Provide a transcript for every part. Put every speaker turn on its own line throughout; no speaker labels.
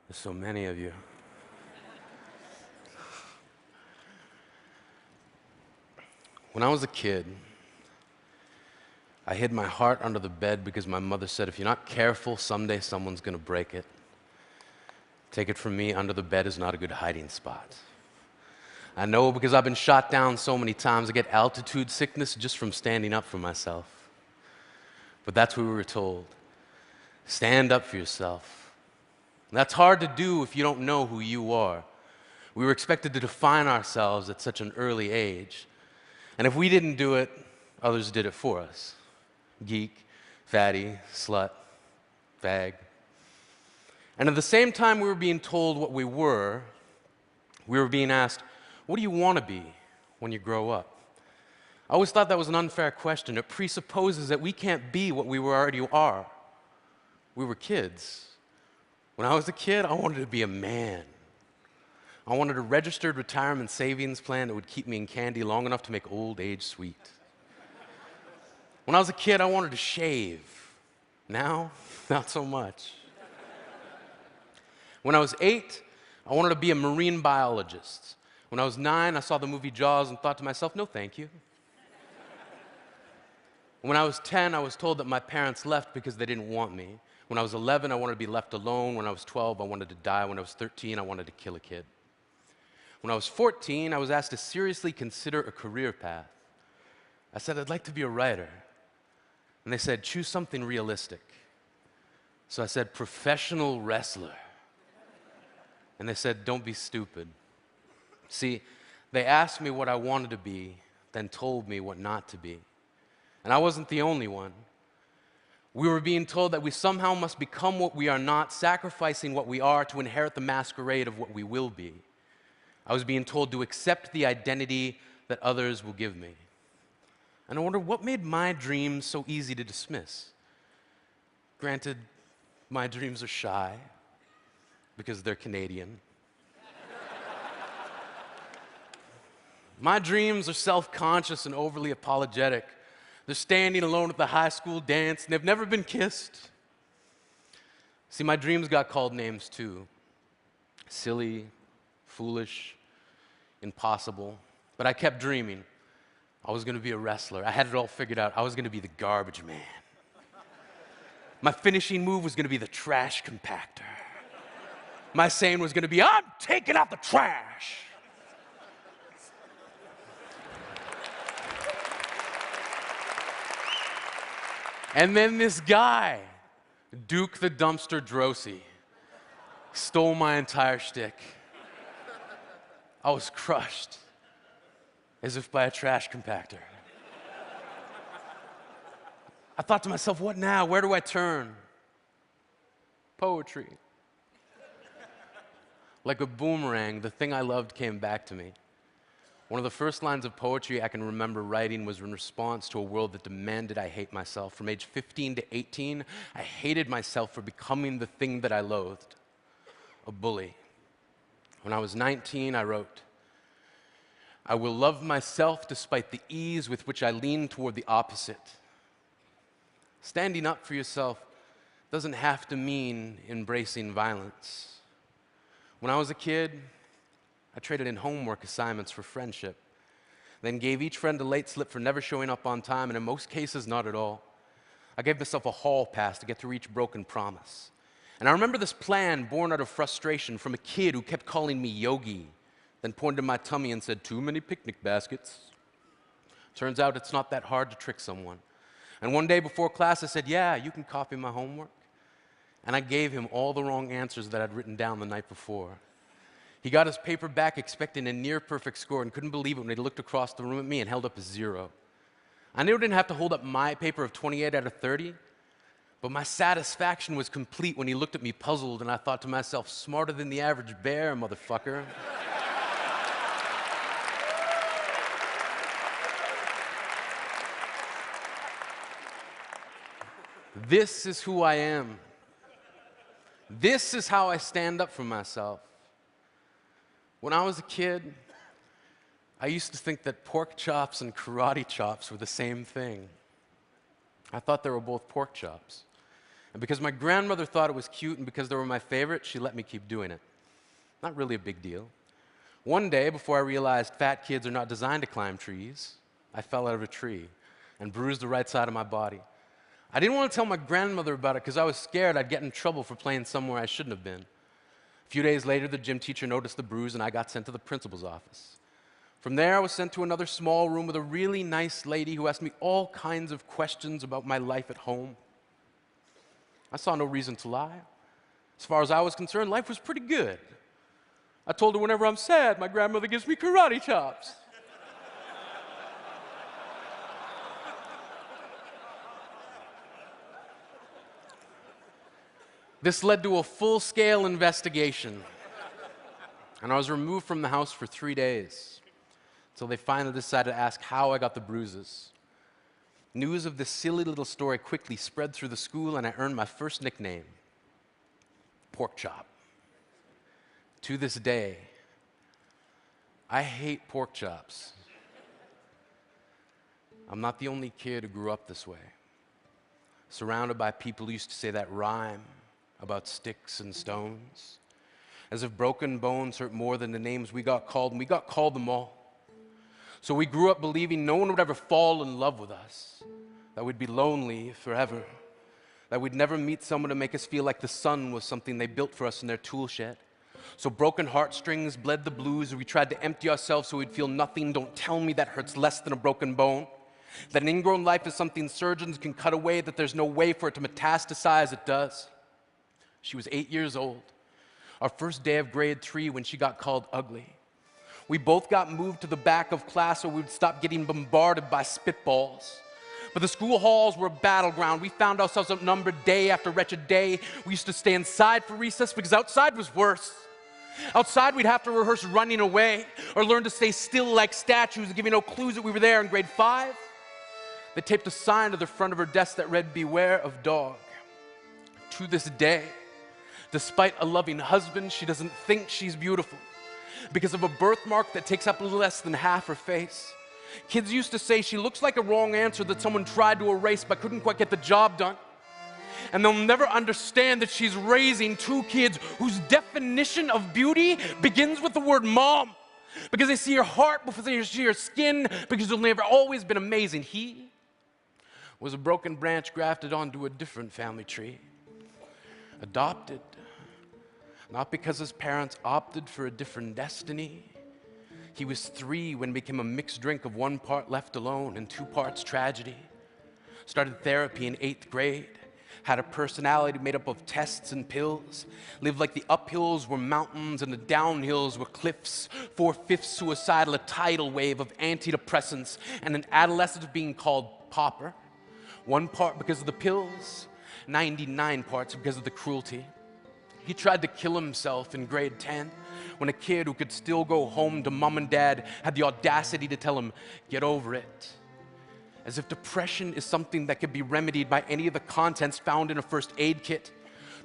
There's so many of you. When I was a kid, I hid my heart under the bed because my mother said, if you're not careful, someday someone's gonna break it. Take it from me, under the bed is not a good hiding spot. I know because I've been shot down so many times, I get altitude sickness just from standing up for myself. But that's what we were told. Stand up for yourself. And that's hard to do if you don't know who you are. We were expected to define ourselves at such an early age. And if we didn't do it, others did it for us. Geek, fatty, slut, fag. And at the same time we were being told what we were being asked, what do you want to be when you grow up? I always thought that was an unfair question. It presupposes that we can't be what we already are. We were kids. When I was a kid, I wanted to be a man. I wanted a registered retirement savings plan that would keep me in candy long enough to make old age sweet. When I was a kid, I wanted to shave. Now, not so much. When I was 8, I wanted to be a marine biologist. When I was 9, I saw the movie Jaws and thought to myself, no thank you. When I was 10, I was told that my parents left because they didn't want me. When I was 11, I wanted to be left alone. When I was 12, I wanted to die. When I was 13, I wanted to kill a kid. When I was 14, I was asked to seriously consider a career path. I said, I'd like to be a writer. And they said, choose something realistic. So I said, professional wrestler. And they said, don't be stupid. See, they asked me what I wanted to be, then told me what not to be. And I wasn't the only one. We were being told that we somehow must become what we are not, sacrificing what we are to inherit the masquerade of what we will be. I was being told to accept the identity that others will give me. And I wonder what made my dreams so easy to dismiss. Granted, my dreams are shy because they're Canadian. My dreams are self-conscious and overly apologetic. They're standing alone at the high school dance, and they've never been kissed. See, my dreams got called names too. Silly, foolish, impossible. But I kept dreaming. I was going to be a wrestler. I had it all figured out. I was going to be the garbage man. My finishing move was going to be the trash compactor. My saying was going to be, I'm taking out the trash. And then this guy, Duke the Dumpster Drosy, stole my entire shtick. I was crushed, as if by a trash compactor. I thought to myself, what now? Where do I turn? Poetry. Like a boomerang, the thing I loved came back to me. One of the first lines of poetry I can remember writing was in response to a world that demanded I hate myself. From age 15 to 18, I hated myself for becoming the thing that I loathed, a bully. When I was 19, I wrote, I will love myself despite the ease with which I lean toward the opposite. Standing up for yourself doesn't have to mean embracing violence. When I was a kid, I traded in homework assignments for friendship, then gave each friend a late slip for never showing up on time, and in most cases, not at all. I gave myself a hall pass to get through each broken promise. And I remember this plan born out of frustration from a kid who kept calling me Yogi, then pointed to my tummy and said, too many picnic baskets. Turns out it's not that hard to trick someone. And one day before class, I said, yeah, you can copy my homework. And I gave him all the wrong answers that I'd written down the night before. He got his paper back expecting a near-perfect score and couldn't believe it when he looked across the room at me and held up a 0. I knew I didn't have to hold up my paper of 28 out of 30, but my satisfaction was complete when he looked at me puzzled, and I thought to myself, smarter than the average bear, motherfucker. This is who I am. This is how I stand up for myself. When I was a kid, I used to think that pork chops and karate chops were the same thing. I thought they were both pork chops. And because my grandmother thought it was cute and because they were my favorite, she let me keep doing it. Not really a big deal. One day, before I realized fat kids are not designed to climb trees, I fell out of a tree and bruised the right side of my body. I didn't want to tell my grandmother about it because I was scared I'd get in trouble for playing somewhere I shouldn't have been. A few days later, the gym teacher noticed the bruise and I got sent to the principal's office. From there, I was sent to another small room with a really nice lady who asked me all kinds of questions about my life at home. I saw no reason to lie. As far as I was concerned, life was pretty good. I told her whenever I'm sad, my grandmother gives me karate chops. This led to a full-scale investigation, and I was removed from the house for 3 days, until they finally decided to ask how I got the bruises. News of this silly little story quickly spread through the school, and I earned my first nickname, Pork Chop. To this day, I hate pork chops. I'm not the only kid who grew up this way, surrounded by people who used to say that rhyme about sticks and stones, as if broken bones hurt more than the names we got called, and we got called them all. So we grew up believing no one would ever fall in love with us, that we'd be lonely forever, that we'd never meet someone to make us feel like the sun was something they built for us in their tool shed. So broken heartstrings bled the blues, we tried to empty ourselves so we'd feel nothing. Don't tell me that hurts less than a broken bone. That an ingrown life is something surgeons can cut away, that there's no way for it to metastasize. It does. She was 8 years old, our first day of grade 3 when she got called ugly. We both got moved to the back of class so we'd stop getting bombarded by spitballs. But the school halls were a battleground. We found ourselves outnumbered day after wretched day. We used to stay inside for recess because outside was worse. Outside, we'd have to rehearse running away or learn to stay still like statues, giving no clues that we were there in grade 5. They taped a sign to the front of her desk that read, "Beware of dog." To this day, despite a loving husband, she doesn't think she's beautiful because of a birthmark that takes up a little less than half her face. Kids used to say she looks like a wrong answer that someone tried to erase but couldn't quite get the job done. And they'll never understand that she's raising 2 kids whose definition of beauty begins with the word mom. Because they see her heart before they see her skin, because she'll never always been amazing. He was a broken branch grafted onto a different family tree. Adopted, not because his parents opted for a different destiny. He was 3 when it became a mixed drink of 1 part left alone and 2 parts tragedy. Started therapy in 8th grade. Had a personality made up of tests and pills. Lived like the uphills were mountains and the downhills were cliffs. 4/5 suicidal, a tidal wave of antidepressants, and an adolescent of being called pauper. 1 part because of the pills, 99 parts because of the cruelty. He tried to kill himself in grade 10 when a kid who could still go home to mom and dad had the audacity to tell him, "Get over it." As if depression is something that could be remedied by any of the contents found in a first aid kit.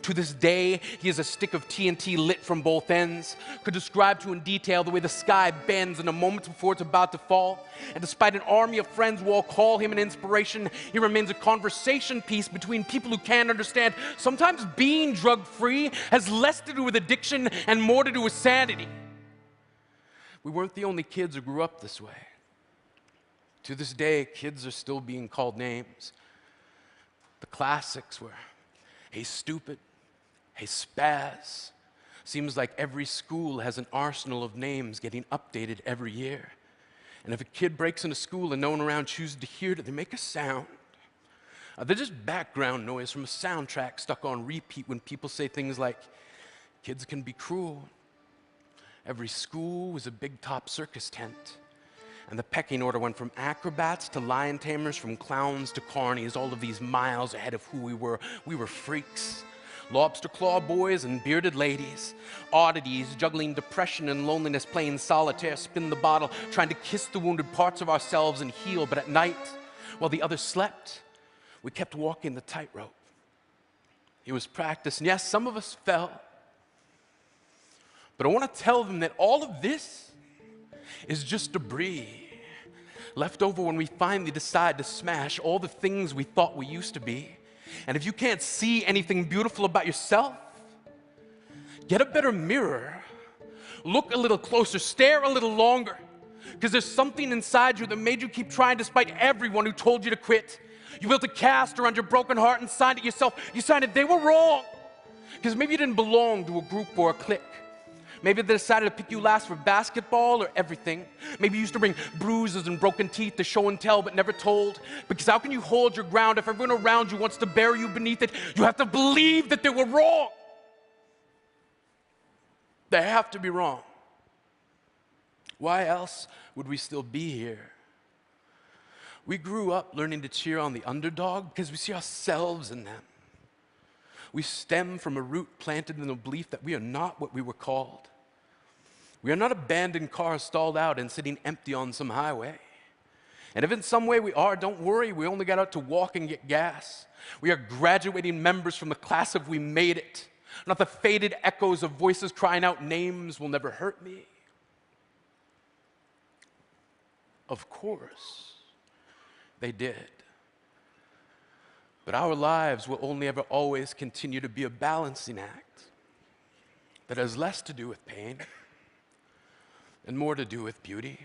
To this day, he has a stick of TNT lit from both ends, could describe to in detail the way the sky bends in a moment before it's about to fall. And despite an army of friends who all call him an inspiration, he remains a conversation piece between people who can't understand. Sometimes being drug-free has less to do with addiction and more to do with sanity. We weren't the only kids who grew up this way. To this day, kids are still being called names. The classics were, "Hey, stupid," "Hey, spaz." Seems like every school has an arsenal of names getting updated every year. And if a kid breaks into school and no one around chooses to hear it, they make a sound. They're just background noise from a soundtrack stuck on repeat when people say things like, "Kids can be cruel." Every school was a big top circus tent. And the pecking order went from acrobats to lion tamers, from clowns to carnies, all of these miles ahead of who we were. We were freaks. Lobster claw boys and bearded ladies. Oddities, juggling depression and loneliness, playing solitaire, spin the bottle, trying to kiss the wounded parts of ourselves and heal. But at night, while the others slept, we kept walking the tightrope. It was practice, and yes, some of us fell. But I want to tell them that all of this is just debris left over when we finally decide to smash all the things we thought we used to be And if you can't see anything beautiful about yourself, get a better mirror, look a little closer, stare a little longer, because there's something inside you that made you keep trying despite everyone who told you to quit. You built a cast around your broken heart and signed it yourself. You signed it, they were wrong. Because maybe you didn't belong to a group or a clique. Maybe they decided to pick you last for basketball or everything. Maybe you used to bring bruises and broken teeth to show and tell but never told. Because how can you hold your ground if everyone around you wants to bury you beneath it? You have to believe that they were wrong. They have to be wrong. Why else would we still be here? We grew up learning to cheer on the underdog because we see ourselves in them. We stem from a root planted in the belief that we are not what we were called. We are not abandoned cars stalled out and sitting empty on some highway. And if in some way we are, don't worry, we only got out to walk and get gas. We are graduating members from the class of we made it, not the faded echoes of voices crying out names will never hurt me. Of course, they did. But our lives will only ever always continue to be a balancing act that has less to do with pain and more to do with beauty.